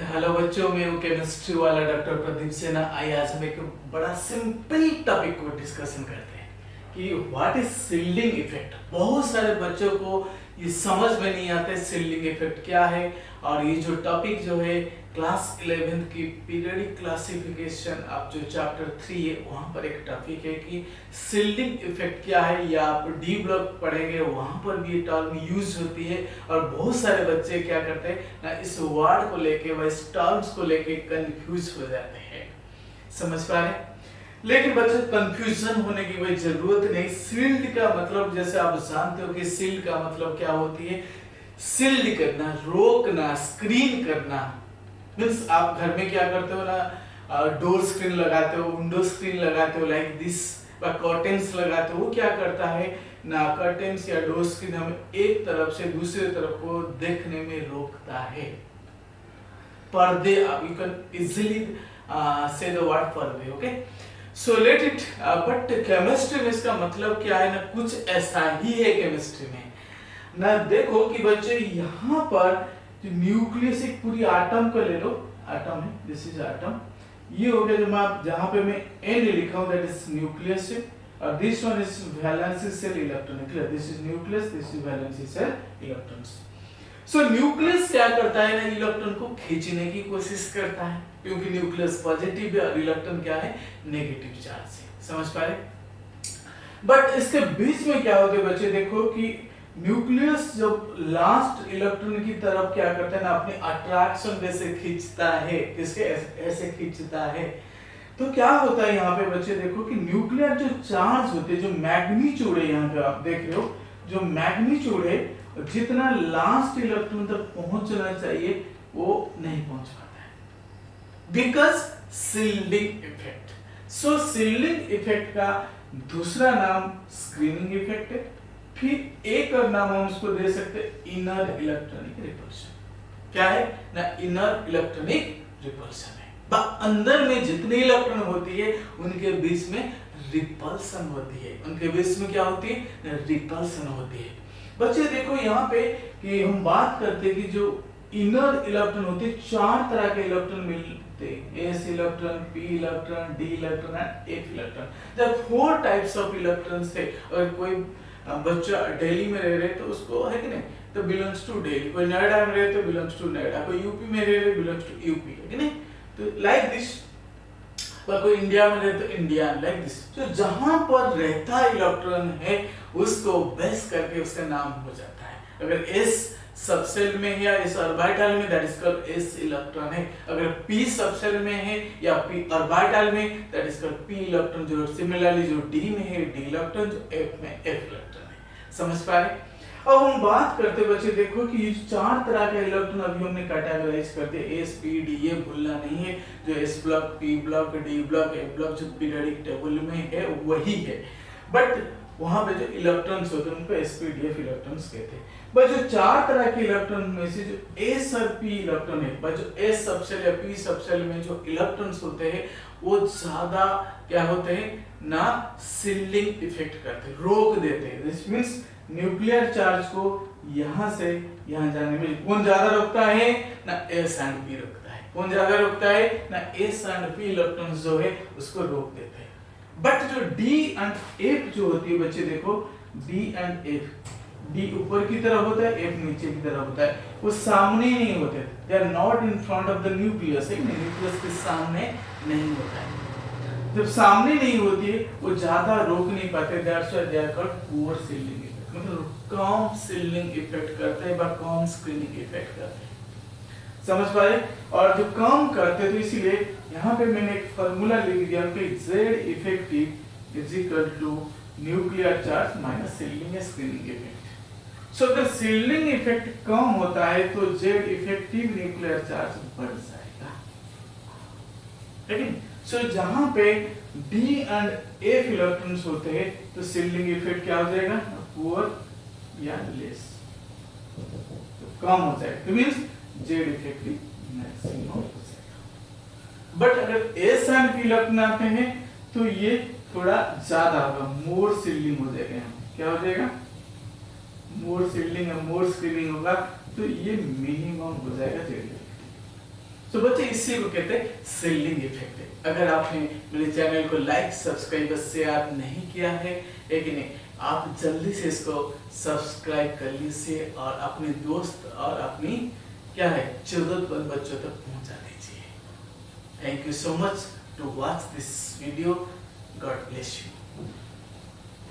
Hello बच्चों, मैं हूँ केमिस्ट्री वाला डॉक्टर प्रदीप सेना। आइए आज हम एक बड़ा सिंपल टॉपिक को डिस्कशन करते हैं कि व्हाट इज शील्डिंग इफेक्ट। बहुत सारे बच्चों को ये समझ में नहीं आता है शील्डिंग इफेक्ट क्या है। और ये जो टॉपिक जो है क्लास 11th की पीरियडिक क्लासिफिकेशन आप जो चैप्टर 3 है वहाँ पर एक टॉपिक है कि शील्डिंग इफेक्ट क्या है, या आप डी ब्लॉक पढ़ेंगे वहाँ पर भी ये टर्म यूज होती है। और बहुत सारे बच्चे क्या करते हैं ना, इस वर्ड को लेके व इस टर्म्स को लेके कंफ्यूज हो जाते हैं। समझ पा रहे? लेकिन बच्चे कंफ्यूजन होने की कोई जरूरत नहीं। शील्ड का मतलब जैसे आप जानते हो कि शील्ड का मतलब क्या होती है, शील्ड करना, रोकना, स्क्रीन करना। मीन्स आप घर में क्या करते हो ना, डोर स्क्रीन लगाते हो, विंडो स्क्रीन लगाते हो लाइक दिस, कर्टेन्स लगाते हो। वो क्या करता है ना, कर्टेन्स या डोर स्क्रीन हमें एक तरफ से दूसरे तरफ को देखने में रोकता है। पर्दे, यू कैन इजीली से द वर्ड पर्दे। Okay, so let it. But chemistry में इसका मतलब क्या है ना, कुछ ऐसा ही है केमिस्ट्री में ना। देखो कि बच्चे यहाँ पर जो न्यूक्लियस, एक पूरी एटम को ले लो, एटम है, दिस इज एटम। ये हो गया जो मैं जहाँ पे मैं एन लिखा हूँ दैट इज न्यूक्लियस है, और this one is valency shell electronic. This is nucleus, this is valency shell electrons. So nucleus क्या करता है ना, इलेक्ट्रॉन को खींचने की कोशिश करता है, क्योंकि न्यूक्लियस पॉजिटिव है और इलेक्ट्रॉन क्या है, नेगेटिव चार्ज है। समझ पा रहे? बट इसके बीच में क्या होते हैं बच्चे, देखो कि न्यूक्लियस जब लास्ट इलेक्ट्रॉन की तरफ क्या करता है ना, अपने अट्रैक्शन जैसे खींचता है, किसके ऐसे खींचता है, तो क्या होता है यहाँ पे बच्चे, देखो कि न्यूक्लियर जो चार्ज होते हैं, जो मैग्नीट्यूड है, यहाँ पे आप देख रहे हो जो मैग्नीट्यूड है, जितना लास्ट इलेक्ट्रॉन तक पहुंचना चाहिए वो नहीं पहुंच पाता है, because shielding effect. So shielding effect का दूसरा नाम स्क्रीनिंग इफेक्ट है। फिर एक और नाम हम उसको दे सकते हैं इनर इलेक्ट्रॉनिक रिपल्शन। क्या है ना, इनर इलेक्ट्रॉनिक रिपल्शन है। अंदर में जितनी इलेक्ट्रॉन होती है उनके बीच में रिपल्सन होती है, उनके बीच में क्या होती है, रिपल्सन होती है। बच्चे देखो यहाँ पे कि हम बात करते हैं कि जो इनर इलेक्ट्रॉन होते हैं, चार तरह के इलेक्ट्रॉन मिलते हैं, S electron, P electron, D electron and F electron. जब 4 टाइप्स ऑफ इलेक्ट्रॉन्स है। अगर कोई बच्चा दिल्ली में रह रहे तो उसको है कि नहीं, तो बिलोंग्स टू दिल्ली। कोई नोएडा में रहे तो बिलोंग्स टू नोएडा, कोई यूपी में रह रहे बिलोंग्स टू यूपी, है कि नहीं। तो लाइक दिस, कोई इंडिया में रहे तो इंडिया, लाइक दिस। तो जहां पर रहता इलेक्ट्रॉन है उसको बेस करके उसका नाम हो जाता है। अगर एस सबसेल में है या एस ऑर्बिटल में, that is called S electron है। अगर पी सबसेल में है या पी ऑर्बिटल में, that is called P electron. जो सिमिलरली जो डी में है डी इलेक्ट्रॉन, जो एफ में एफ इलेक्ट्रॉन है। समझ पा रहे? अब हम बात करते बच्चे, देखो कि ये 4 तरह के इलेक्ट्रॉन अभी हमने कैटेगराइज करते हैं, एस पी डी, ये भूलना नहीं है। जो S block, P block, D block, F block जो पीरियडिक टेबल में है वही है। बट वहां पे जो इलेक्ट्रॉन्स होते हैं उनको sp-df इलेक्ट्रॉन्स कहते हैं। बट जो 4 तरह के इलेक्ट्रॉन में से जो s और p इलेक्ट्रॉन है, बट जो s सबसेल या p सबसेल में जो इलेक्ट्रॉन्स होते हैं वो ज्यादा क्या होते हैं ना, शील्डिंग इफेक्ट करते हैं, रोक देते हैं। दिस मींस न्यूक्लियर चार्ज को यहां से यहां जाने में कौन ज्यादा रोकता है ना, s एंड p रोकता है। कौन ज्यादा रोकता है ना, s एंड p इलेक्ट्रॉन्स जो है उसको रोक देते हैं। बट जो D एंड F जो होती है बच्चे, देखो D एंड F, D ऊपर की तरफ होता है, F नीचे की तरफ होता है, वो सामने नहीं होते, they are not in front of the nucleus, nucleus के सामने नहीं होता है। जब सामने नहीं होती है वो ज्यादा रोक नहीं पाते, that's why they are called poor shielding effect, मतलब कम शील्डिंग इफेक्ट करते हैं, बट कम स्क्रीनिंग इफेक्ट करते हैं। समझ पाए? और जो कम करते तो इसीलिए यहाँ पे मैंने एक फॉर्मूला लिख दिया कि Z effective is equal to nuclear charge minus shielding या स्क्रीनिंग इफेक्ट। सो अगर शील्डिंग इफेक्ट कम होता है तो Z इफेक्टिव न्यूक्लियर चार्ज बढ़ जाएगा, लेकिन सो जहां पे D एंड F इलेक्ट्रॉन्स होते हैं तो शील्डिंग इफेक्ट क्या हो जाएगा, पुअर या लेस, तो कम हो जाएगा। तो मींस Z इफेक्टिव मैक्सिमम हो जाएगा। बट अगर S एंड P इलेक्ट्रॉन आते हैं तो ये थोड़ा ज्यादा होगा, मोर शील्डिंग हो जाएगा। क्या हो जाएगा, मोर शील्डिंग और मोर स्क्रीनिंग होगा, तो ये मिनिमम हो जाएगा Z इफेक्टिव। तो बच्चे इसी को कहते हैं शिल्डिंग इफेक्ट। अगर आपने मेरे चैनल को लाइक सब्सक्राइब शेयर नहीं किया है लेकिन आप जल्दी से इसको सब्सक्राइब कर लीजिए और अपने दोस्त और अपनी क्या है जरूरतमंद बच्चों तक पहुंचा दीजिए। Thank you so much to watch this video. God bless you.